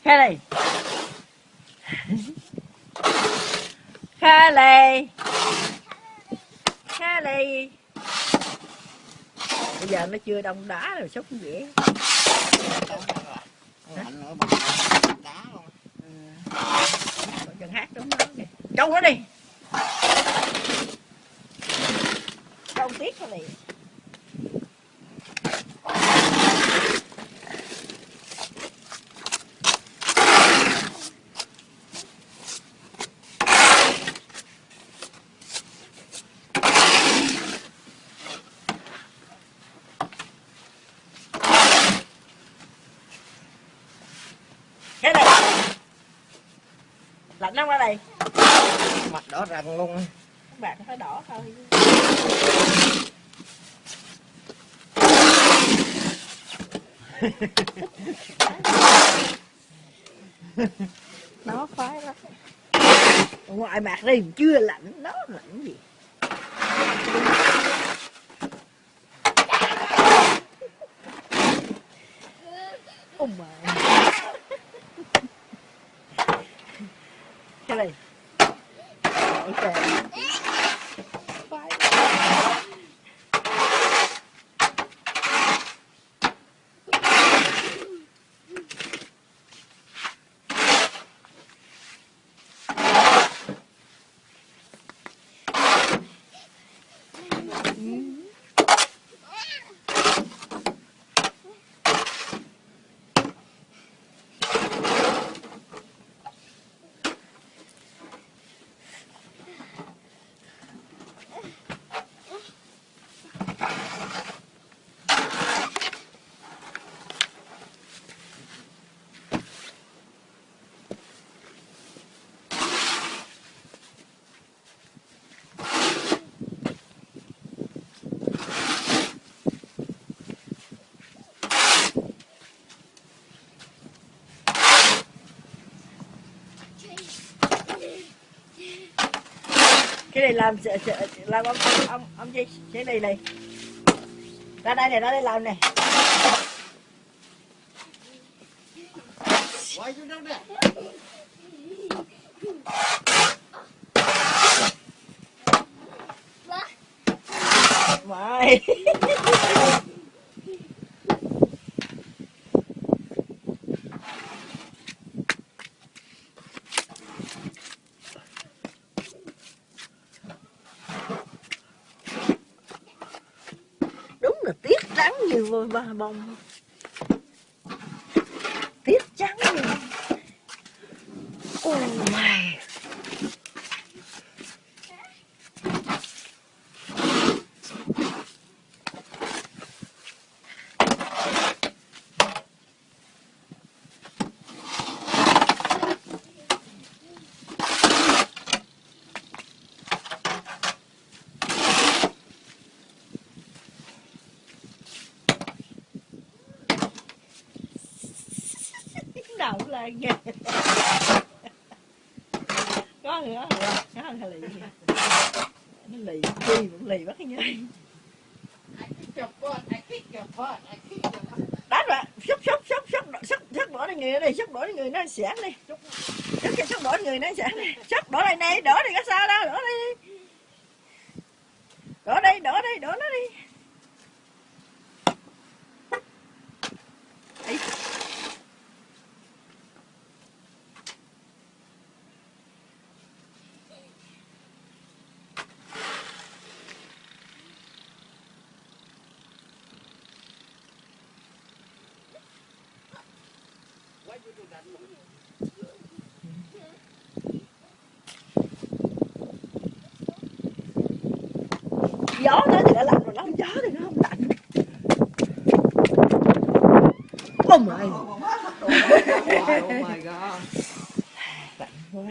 Kha này. Kha lì. Kha lì. Bây giờ nó chưa đông đá rồi xúc dễ. Đá luôn. Chân hát đúng đó kìa. Trông nó đi. Trông tiếc nó đi. Cái này lạnh không ra đây, Mặt đỏ rần luôn. bạc nó phải đỏ thôi. Nó khoái lắm. Ngoài bạc đây chưa lạnh, nó lạnh gì. Mà cái này okay. Cái này làm ông gì cái này này ra đây này, ra đây làm này. Quay xuống đất nè. Mày đúng là tiết trắng như ba bông, tiết trắng như ôi mày. Nào cũng là nghe có nữa nó lì nó lì chi cũng lì bắt cái nhây đánh rồi xúc đổ lên người đi, xúc đổ lên người nó xẻng đi, xúc đổ lên người nó xẻng đi, xúc đổ đây này, đổ đi có sao đâu, đổ đi, đổ đây, đổ nó đi. Đấy. Gió tới thì nó lạnh, mà nó không gió thì nó không lạnh. Oh my. Oh my god. Lạnh quá.